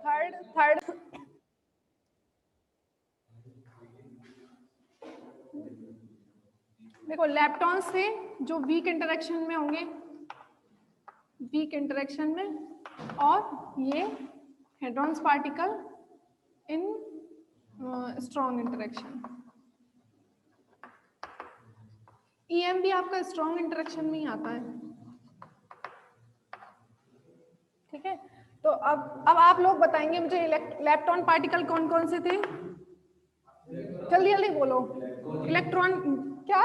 Third देखो leptons थे जो वीक इंटरेक्शन में होंगे, वीक इंटरेक्शन में, और ये hadrons particle in strong interaction. EM भी आपका स्ट्रॉन्ग इंटरेक्शन में ही आता है, ठीक है। तो अब आप लोग बताएंगे मुझे लेप्टॉन पार्टिकल कौन कौन से थे, जल्दी जल्दी बोलो। इलेक्ट्रॉन क्या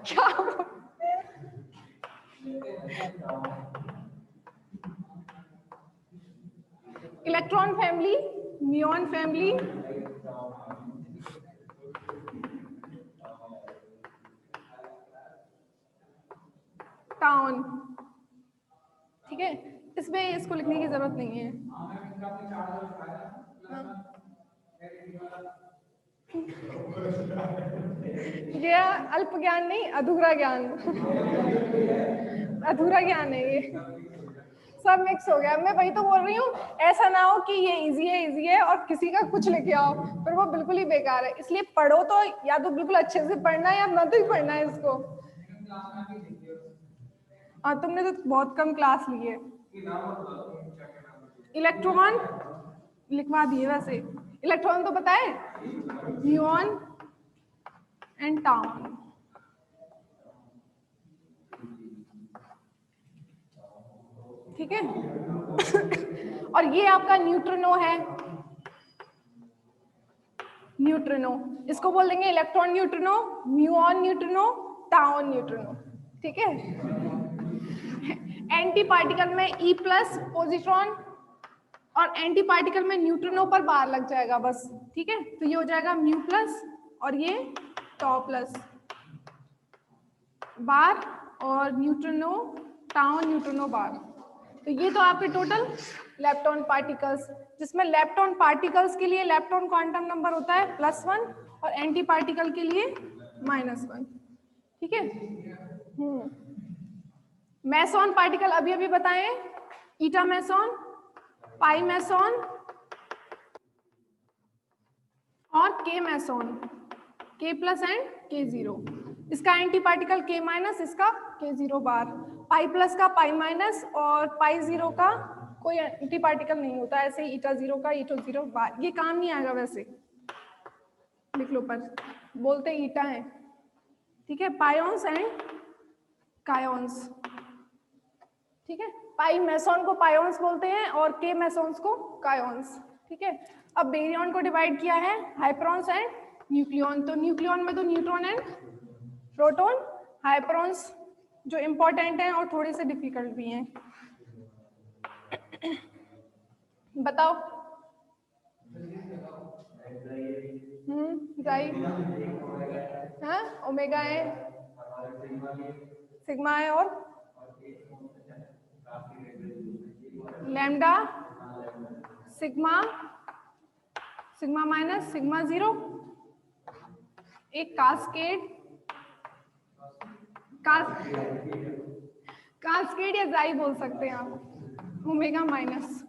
क्या electron family, muon family, town, ठीक है। इसमें इसको लिखने की जरूरत नहीं है। ये अल्प ज्ञान नहीं, अधूरा ज्ञान अधूरा ज्ञान है ये, सब मिक्स हो गया। मैं वही तो बोल रही हूँ, ऐसा ना हो कि ये इजी है और किसी का कुछ लेके आओ, फिर वो बिल्कुल ही बेकार है। इसलिए पढ़ो तो या तो बिल्कुल अच्छे से पढ़ना है या ना तो ही पढ़ना है इसको। हाँ, तुमने तो बहुत कम क्लास ली है। इलेक्ट्रॉन लिखवा दिए वैसे। इलेक्ट्रॉन तो पता है, म्यूऑन एंड टाउन, ठीक है। और ये आपका न्यूट्रिनो है, न्यूट्रिनो, इसको बोल देंगे electron neutrino, muon neutrino, town neutrino, ठीक है। एंटी पार्टिकल में E प्लस पॉजिट्रॉन और एंटी पार्टिकल में न्यूट्रिनो पर बार लग जाएगा बस, ठीक है। तो ये हो जाएगा म्यू प्लस और ये टॉ प्लस बार और न्यूट्रिनो टाउन न्यूट्रिनो बार। तो ये तो आपके टोटल लेप्टॉन पार्टिकल्स, जिसमें लेप्टॉन पार्टिकल्स के लिए लेप्टॉन क्वांटम नंबर होता है +1 और एंटी पार्टिकल के लिए -1, ठीक है। मेसॉन पार्टिकल अभी अभी बताएं, ईटा मेसॉन, पाई मेसॉन और के मेसॉन, K+ एंड K0। इसका एंटी पार्टिकल K-, इसका K0 बार, पाई प्लस का पाई माइनस और पाई 0 का कोई एंटी पार्टिकल नहीं होता, ऐसे ही ईटा 0 का ईटो 0 बार। ये काम नहीं आएगा वैसे, लिख लो, पर बोलते ईटा है, ठीक है। पायोन्स एंड कायोन्स, ठीक है। पाई मेसॉन को पायोन्स बोलते हैं और के मेसॉन्स को कायोन्स, ठीक है। अब बेरियन को डिवाइड किया है हाइपरॉन्स एंड न्यूक्लियॉन। तो न्यूक्लियॉन में तो न्यूट्रॉन एंड प्रोटॉन, हाइपरॉन्स जो इंपॉर्टेंट हैं और थोड़े से डिफिकल्ट भी हैं। बताओ। राइट, हाँ, ओमेगा है, सिग्मा है और lambda, sigma, sigma minus, sigma 0, एक कास्केड, कास्केड या जाई बोल सकते हैं आप, ओमेगा माइनस।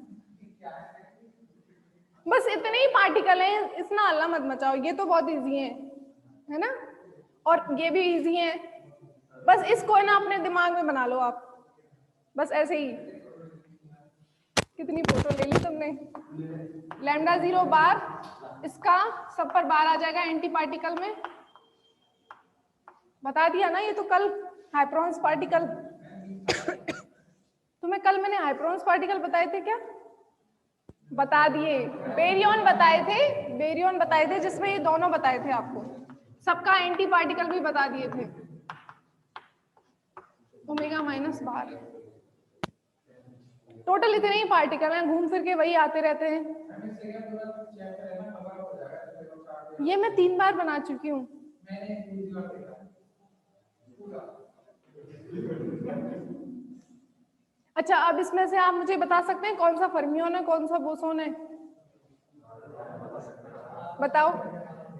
बस इतने ही पार्टिकल हैं, इतना हल्ला मत मचाओ, ये तो बहुत इजी है ना, और ये भी इजी है। बस इसको है ना अपने दिमाग में बना लो आप, बस ऐसे ही। कितनी फोटो ले ली तुमने। लैम्डा 0 बार, इसका सब पर बार आ जाएगा एंटी पार्टिकल में, बता दिया ना। ये तो कल हाइपरॉन्स पार्टिकल तुम्हें कल मैंने हाइपरॉन्स पार्टिकल बताए थे क्या, बता दिए। बेरियन बताए थे जिसमें ये दोनों बताए थे आपको, सबका एंटी पार्टिकल भी बता दिए थे, ओमेगा माइनस बार। टोटल इतने ही पार्टिकल हैं, घूम फिर के वही आते रहते हैं। ये मैं 3 बार बना चुकी हूँ। अच्छा, अब इसमें से आप मुझे बता सकते हैं कौन सा फर्मियोन है, कौन सा बोसोन है, बताओ।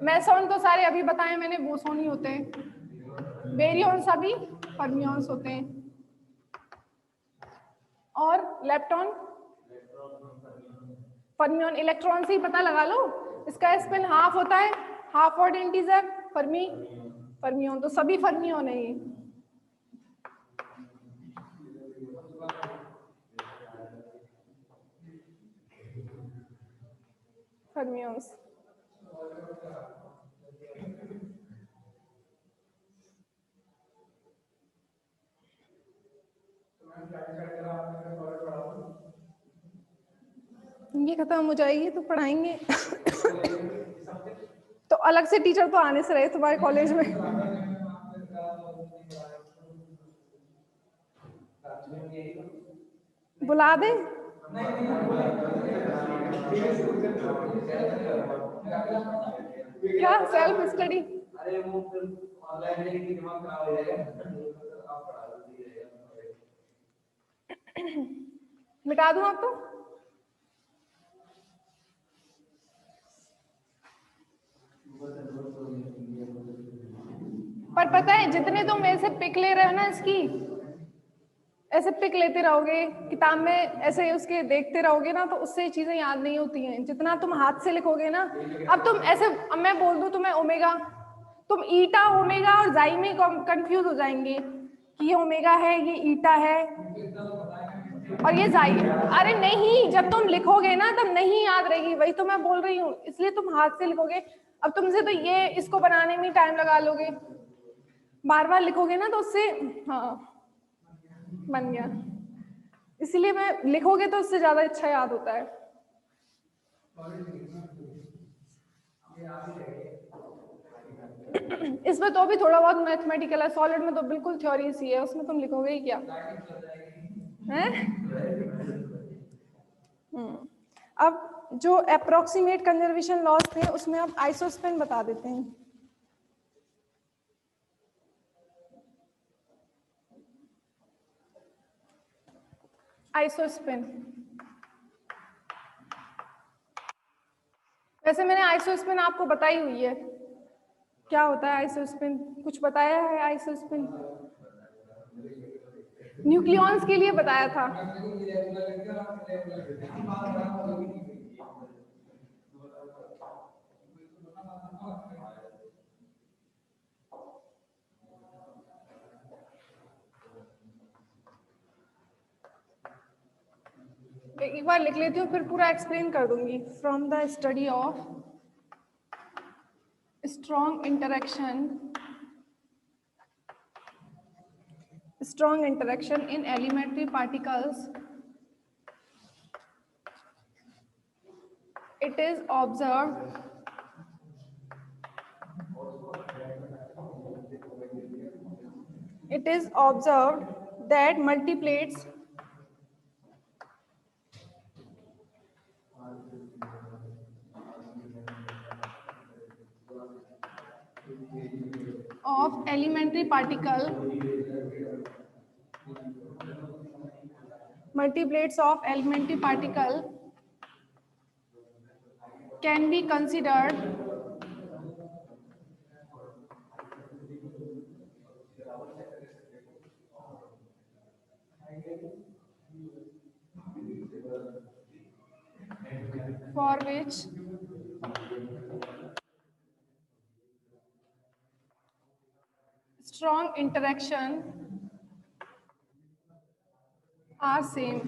मेसॉन तो सारे अभी बताए मैंने, बोसोन ही होते हैं। बेरियन सभी फर्मियोन्स होते हैं। और लेप्टॉन फर्मियन, इलेक्ट्रॉन से ही पता लगा लो, इसका स्पिन हाफ होता है, half odd integer Fermi fermion, तो सभी फर्मियन है ये। फर्मियंस ये खत्म हो जाएगी तो पढ़ाएंगे तो अलग से टीचर तो आने से रहे तुम्हारे कॉलेज में। बुला दे। क्या सेल्फ स्टडी? अरे वो ऑनलाइन दिमाग खराब हो जाएगा, मिटा दूं आपको? पर पता है जितने तुम ऐसे पिक ले रहे हो ना, इसकी ऐसे पिक लेते रहोगे किताब में, ऐसे उसके देखते रहोगे ना, तो उससे चीजें याद नहीं होती हैं जितना तुम हाथ से लिखोगे ना। अब तुम ऐसे, अब मैं बोल दूं तुम्हें ओमेगा, तुम ईटा ओमेगा और जाई में कंफ्यूज हो जाएंगे कि ये ओमेगा है, ये ईटा है और ये जाई। अरे नहीं, जब तुम लिखोगे ना तब नहीं याद रहेगी, वही तो मैं बोल रही हूँ, इसलिए तुम हाथ से लिखोगे। अब तुमसे तो ये इसको बनाने में टाइम लगा लोगे, बार बार लिखोगे ना तो उससे हाँ बन गया, इसलिए मैं लिखोगे तो उससे ज्यादा अच्छा याद होता है। इसमें तो भी थोड़ा बहुत मैथमेटिकल है, सॉलिड में तो बिल्कुल थ्योरी सी है, उसमें तुम लिखोगे ही क्या है? अब जो अप्रोक्सीमेट कंजर्वेशन लॉस थे उसमें अब आइसोस्पिन बता देते हैं। आइसोस्पिन, वैसे मैंने आइसोस्पिन आपको बताई हुई है, क्या होता है आइसोस्पिन, कुछ बताया है आइसोस्पिन? न्यूक्लियॉन्स के लिए बताया था। एक बार लिख लेती हूँ फिर पूरा एक्सप्लेन कर दूंगी। From the study of strong interaction in elementary particles, it is observed that multiplates of elementary particle can be considered for which strong interaction are same.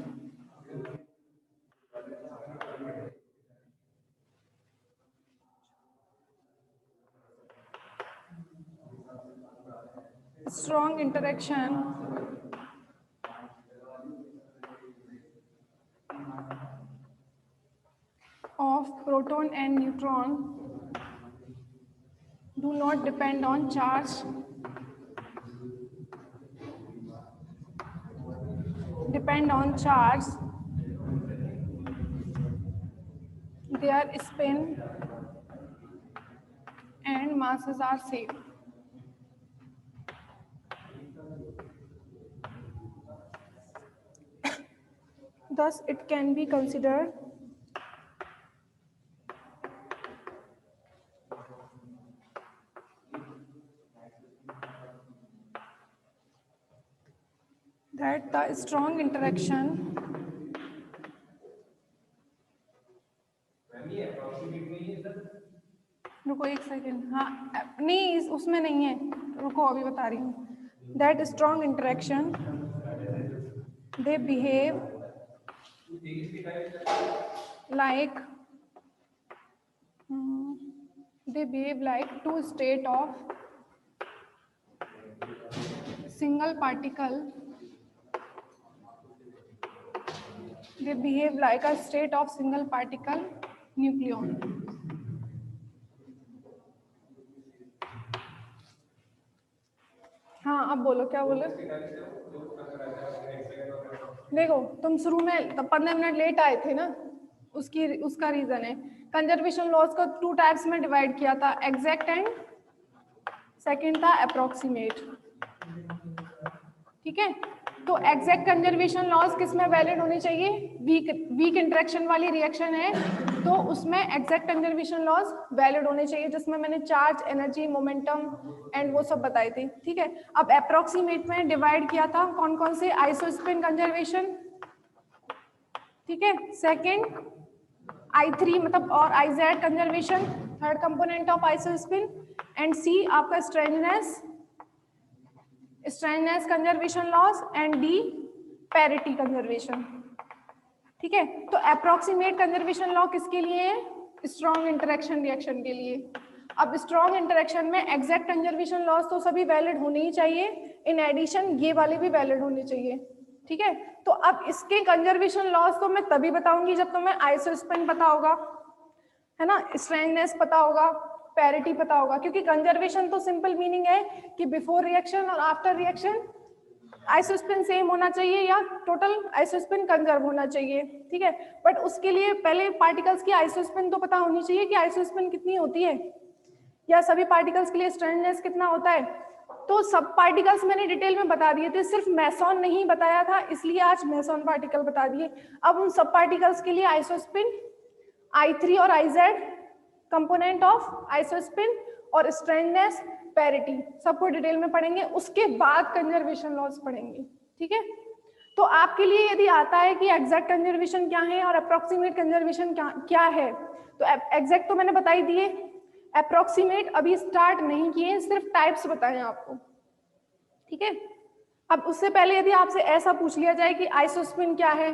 Strong interaction of proton and neutron do not depend on charge, their spin and masses are same. Thus, it can be considered that the strong interaction रुको एक second, हाँ नहीं उसमें नहीं है, रुको अभी बता रही हूँ. That strong interaction they behave like two state of single particle. They behave like a state of single particle nucleon. हाँ अब बोलो क्या बोले. देखो तुम शुरू में 15 मिनट लेट आए थे ना, उसका रीजन है. कंजर्वेशन लॉस को 2 टाइप्स में डिवाइड किया था, एग्जैक्ट एंड सेकंड था अप्रोक्सीमेट. ठीक है, तो एग्जैक्ट कंजर्वेशन लॉस किस में वैलिड होनी चाहिए? वीक इंटरेक्शन वाली रिएक्शन है तो उसमें एग्जैक्ट कंजर्वेशन लॉस वैलिड होने चाहिए, जिसमें मैंने चार्ज, एनर्जी, मोमेंटम एंड वो सब बताए थे. ठीक है, अब अप्रोक्सीमेट में डिवाइड किया था कौन कौन से? आइसोस्पिन कंजर्वेशन, ठीक है, सेकंड I3 मतलब और IZ conservation, third component of isospin, and C आपका strangeness conservation laws, and D parity conservation. ठीक है, तो अप्रोक्सीमेट कंजर्वेशन लॉ किसके लिए है? स्ट्रॉन्ग इंटरेक्शन रिएक्शन के लिए. अब स्ट्रॉन्ग इंटरेक्शन में एग्जैक्ट कंजर्वेशन लॉस तो सभी वैलिड होने ही चाहिए, इन एडिशन ये वाले भी वैलिड होने चाहिए. ठीक है, तो अब इसके कंजर्वेशन लॉस तो मैं तभी बताऊंगी जब तुम्हें आइसोस्पिन पता होगा, है ना, स्ट्रेननेस पता होगा, पैरिटी पता होगा, क्योंकि कंजर्वेशन तो सिंपल मीनिंग है कि बिफोर रिएक्शन और आफ्टर रिएक्शन आइसोस्पिन सेम होना चाहिए या टोटल आइसोस्पिन कंजर्व होना चाहिए. ठीक है, बट उसके लिए पहले पार्टिकल्स की आइसोस्पिन तो पता होनी चाहिए कि आइसोस्पिन कितनी होती है, या सभी पार्टिकल्स के लिए स्ट्रेननेस कितना होता है. तो सब पार्टिकल्स मैंने डिटेल में बता दिए थे, सिर्फ मेसॉन नहीं बताया था, इसलिए आज मेसॉन पार्टिकल बता दिए. अब उन सब पार्टिकल्स के लिए आइसोस्पिन, I3 और IZ कंपोनेंट ऑफ आइसोस्पिन और स्ट्रेननेस, पैरिटी, सबको डिटेल में पढ़ेंगे. उसके बाद कंजर्वेशन लॉस पढ़ेंगे. ठीक है, तो आपके लिए यदि आता है कि एग्जैक्ट कंजर्वेशन क्या है और अप्रोक्सीमेट कंजर्वेशन क्या है, तो एग्जैक्ट तो मैंने बता ही दिए, अप्रोक्सीमेट अभी स्टार्ट नहीं किए, सिर्फ टाइप्स बताए आपको. ठीक है, अब उससे पहले यदि आपसे ऐसा पूछ लिया जाए कि आइसोस्पिन क्या है,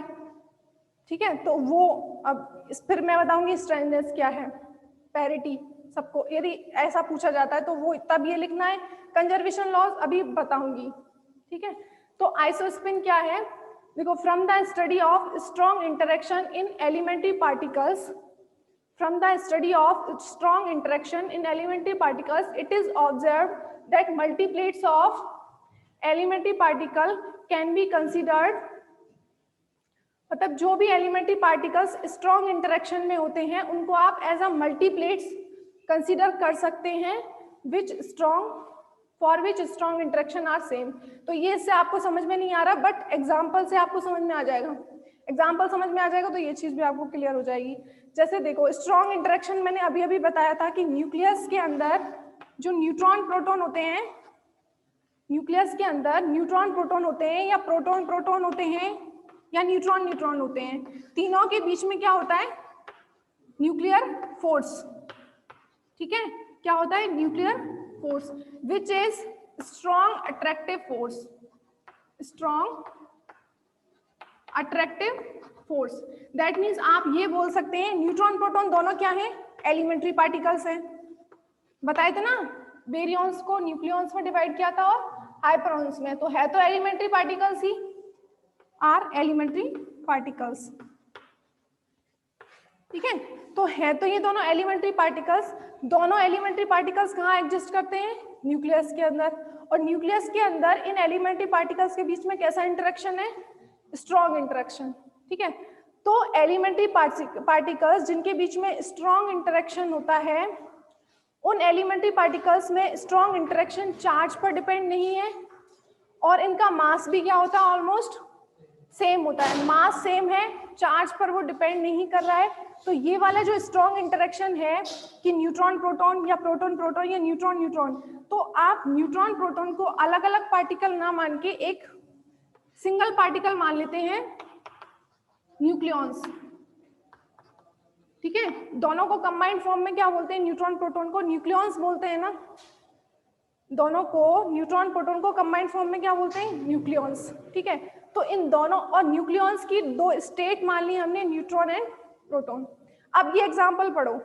ठीक है, तो वो अब फिर मैं बताऊंगी स्ट्रेननेस क्या है, पैरिटी, सबको यदि ऐसा पूछा जाता है तो वो तब ये लिखना है. कंजर्वेशन लॉस अभी बताऊंगी. ठीक है, तो आइसोस्पिन क्या है? देखो, from the study of strong interaction in elementary particles, from the study of strong interaction in elementary particles, it is observed that multiplates of elementary particle can be considered. मतलब जो भी एलिमेंट्री पार्टिकल्स स्ट्रॉन्ग इंटरेक्शन में होते हैं उनको आप as a मल्टीप्लेट्स consider कर सकते हैं, for which strong interaction are same. तो ये इससे आपको समझ में नहीं आ रहा, बट एग्जाम्पल से आपको समझ में आ जाएगा. एग्जाम्पल समझ में आ जाएगा तो ये चीज भी आपको क्लियर हो जाएगी. जैसे देखो, स्ट्रॉन्ग इंटरेक्शन मैंने अभी अभी बताया था कि न्यूक्लियस के अंदर जो न्यूट्रॉन प्रोटॉन होते हैं, न्यूक्लियस के अंदर न्यूट्रॉन प्रोटॉन होते हैं या प्रोटॉन प्रोटॉन होते हैं या न्यूट्रॉन न्यूट्रॉन होते हैं, तीनों के बीच में क्या होता है? Nuclear force. ठीक है, क्या होता है? Nuclear force, which is strong attractive force. Strong attractive force, that means आप ये बोल सकते हैं न्यूट्रॉन प्रोटॉन दोनों क्या हैं? एलिमेंट्री पार्टिकल्स हैं. बताए थे ना, बेरियंस को न्यूक्लियॉन्स में डिवाइड किया था और हाइपरॉन्स में, तो है तो एलिमेंट्री पार्टिकल्स ही, आर एलिमेंट्री पार्टिकल्स. ठीक है, तो है तो ये दोनों एलिमेंट्री पार्टिकल्स. दोनों एलिमेंट्री पार्टिकल्स कहाँ एग्जिस्ट करते हैं? न्यूक्लियस के अंदर. और न्यूक्लियस के अंदर इन एलिमेंट्री पार्टिकल्स के बीच में कैसा इंटरेक्शन है? Strong interaction. ठीक है, तो एलिमेंट्री पार्टिकल्स जिनके बीच में स्ट्रॉन्ग इंटरेक्शन होता है, उन एलिमेंट्री पार्टिकल्स में स्ट्रॉन्ग इंटरेक्शन चार्ज पर डिपेंड नहीं है और इनका मास भी क्या होता है? ऑलमोस्ट सेम होता है. मास सेम है, चार्ज पर वो डिपेंड नहीं कर रहा है. तो ये वाला जो स्ट्रॉन्ग इंटरेक्शन है कि न्यूट्रॉन प्रोटॉन या प्रोटॉन प्रोटॉन या न्यूट्रॉन न्यूट्रॉन, तो आप न्यूट्रॉन प्रोटॉन को अलग अलग पार्टिकल ना मान के एक सिंगल पार्टिकल मान लेते हैं, न्यूक्लियॉन्स. ठीक है, दोनों को कंबाइंड फॉर्म में क्या बोलते हैं, न्यूट्रॉन प्रोटॉन को न्यूक्लियॉन्स बोलते हैं ना, दोनों को न्यूट्रॉन प्रोटॉन को कंबाइंड फॉर्म में क्या बोलते हैं, न्यूक्लियॉन्स। ठीक है, तो इन दोनों और न्यूक्लियॉन्स की दो स्टेट मान ली हमने, न्यूट्रॉन एंड प्रोटॉन। अब ये एग्जांपल पढ़ो,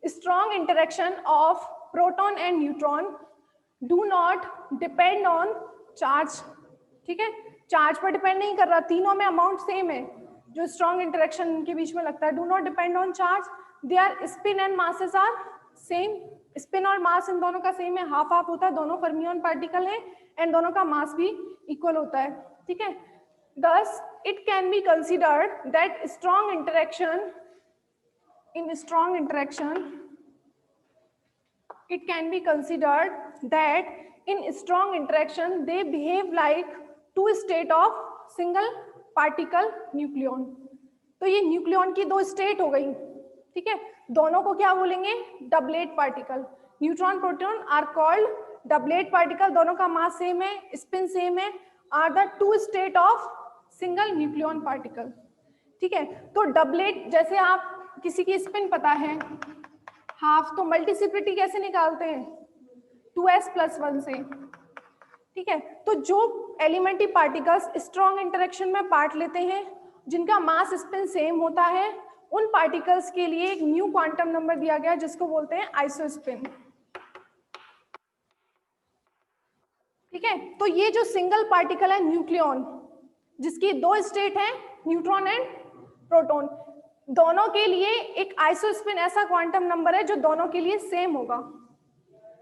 strong interaction of proton and neutron do not depend on charge. ठीक है, चार्ज पर डिपेंड नहीं कर रहा, तीनों में अमाउंट सेम है जो स्ट्रॉन्ग इंटरेक्शन के बीच में लगता है। Do not depend on charge, their spin and masses are same, spin और मास इन दोनों का सेम है, हाफ हाफ होता है, दोनों फर्मियन पार्टिकल है एंड दोनों का मास भी इक्वल होता है। ठीक है, thus it can be considered that strong interaction, in strong interaction it can be considered that in strong interaction they behave like two state of single particle nucleon। तो ये न्यूक्लियॉन की दो स्टेट हो गई। ठीक है, दोनों को क्या बोलेंगे, doublet particle. Neutron proton are called doublet particle, दोनों का मास सेम है, स्पिन सेम है, are the two state of single nucleon particle. ठीक है, तो डबलेट, जैसे आप किसी की स्पिन पता है हाफ, तो मल्टीसिप्लिटी कैसे निकालते हैं, 2s+1 से। ठीक है, तो जो एलिमेंट्री पार्टिकल्स स्ट्रॉन्ग इंटरेक्शन में पार्ट लेते हैं, जिनका मास स्पिन सेम होता है, उन पार्टिकल्स के लिए एक न्यू क्वांटम नंबर दिया गया जिसको बोलते हैं आइसोस्पिन। ठीक है, तो ये जो सिंगल पार्टिकल है न्यूक्लियॉन, जिसकी दो स्टेट है न्यूट्रॉन एंड प्रोटॉन, दोनों के लिए एक आइसोस्पिन ऐसा क्वांटम नंबर है जो दोनों के लिए सेम होगा।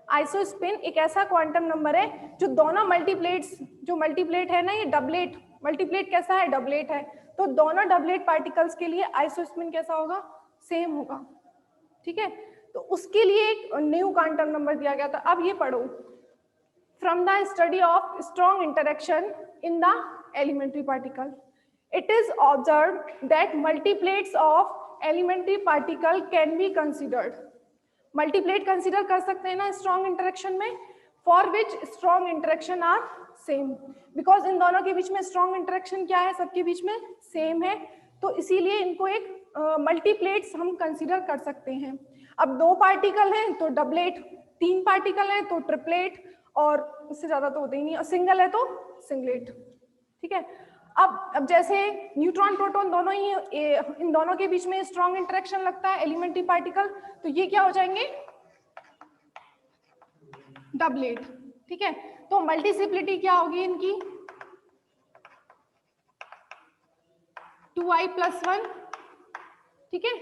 आइसोस्पिन एक ऐसा क्वांटम नंबर है जो दोनों मल्टीप्लेट्स, जो मल्टीप्लेट है ना, ये डबलेट, मल्टीप्लेट कैसा है, डबलेट है, तो दोनों डबलेट पार्टिकल्स के लिए आइसोस्पिन कैसा होगा, सेम होगा। ठीक है, तो उसके लिए एक न्यू क्वांटम नंबर दिया गया था। अब ये पढ़ो, from the study of strong interaction in the elementary particle, it is observed that multiplates of elementary particle can be considered। Multiplet consider कर सकते हैं ना स्ट्रॉन्ग इंटरेक्शन में, for which strong interaction are same, because इन दोनों के बीच में strong interaction क्या है, सबके बीच में सेम है, तो इसीलिए इनको एक मल्टीप्लेट्स हम कंसीडर कर सकते हैं। अब दो पार्टिकल हैं तो डबलेट, तीन पार्टिकल हैं तो ट्रिपलेट, और उससे ज्यादा तो होते ही नहीं, और सिंगल है तो सिंगलेट। ठीक है, अब जैसे न्यूट्रॉन प्रोटॉन दोनों ही, इन दोनों के बीच में स्ट्रॉन्ग इंटरेक्शन लगता है एलिमेंट्री पार्टिकल, तो ये क्या हो जाएंगे, डबलेट। ठीक है, तो मल्टीसिप्लिटी क्या होगी इनकी, 2i+1। ठीक है,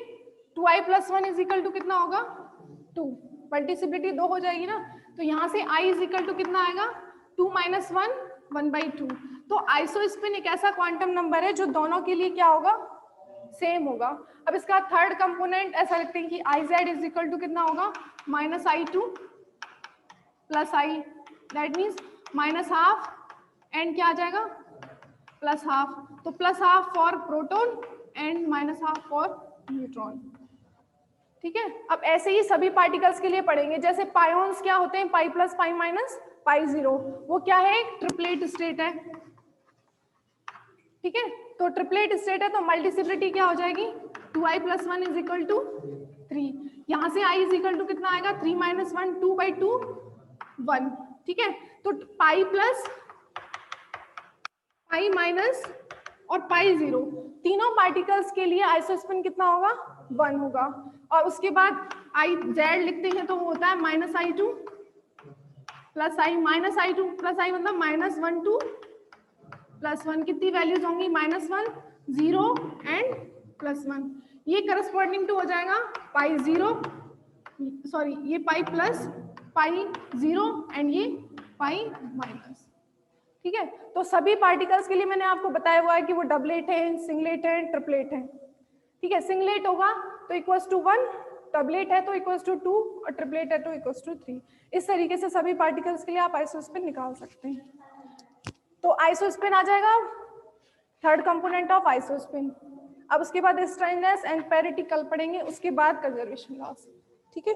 2i+1 इज इक्वल टू कितना होगा, 2, मल्टीसिप्लिटी 2 हो जाएगी ना, तो यहाँ से i इज इक्वल टू कितना आएगा, 2 - 1 1/2। तो आइसोस्पिन एक ऐसा क्वांटम नंबर है जो दोनों के लिए क्या होगा, सेम होगा। अब इसका थर्ड कंपोनेंट ऐसा लिखते हैं कि iz इज इक्वल टू कितना होगा, -i2 + i, that means -½ and क्या आ जाएगा, +½ तो +½ for proton and -½ for neutron. ठीक है, अब ऐसे ही सभी पार्टिकल्स के लिए पढ़ेंगे। जैसे पायोन्स क्या होते हैं, pi plus pi minus pi 0, वो क्या है, ट्रिपलेट स्टेट है। ठीक है, तो ट्रिपलेट स्टेट है तो मल्टीसिप्लिटी क्या हो जाएगी, 2i+1 इज इक्वल टू 3, यहाँ से i इज इक्वल टू कितना आएगा, 3 - 1 2/2 1। ठीक है, तो पाई प्लस पाई माइनस और पाई 0, तीनों पार्टिकल्स के लिए आइसोस्पिन कितना होगा, 1 होगा। और उसके बाद iz लिखते हैं तो वो होता है -i2 + i, -i2 + i मतलब -1 2 + 1, कितनी वैल्यूज होंगी, -1 0 एंड +1, ये करस्पॉन्डिंग टू हो जाएगा पाई 0, सॉरी ये पाई प्लस पाई 0 एंड ये पाई माइनस। ठीक है, तो सभी पार्टिकल्स के लिए मैंने आपको बताया हुआ है कि वो डबलेट है, सिंगलेट है, ट्रिपलेट है। ठीक है, सिंगलेट होगा तो इक्वल्स टू 1, डबलेट है तो इक्वल्स टू 2 और ट्रिपलेट है तो इक्वल्स टू 3। इस तरीके से सभी पार्टिकल्स के लिए आप आइसोस्पिन निकाल सकते हैं। तो आइसोस्पिन आ जाएगा थर्ड कंपोनेंट ऑफ आइसोस्पिन। अब उसके बाद स्ट्रेनलेस एंड पेरिटी कल पढ़ेंगे, उसके बाद कंजर्वेशन लॉस। ठीक है।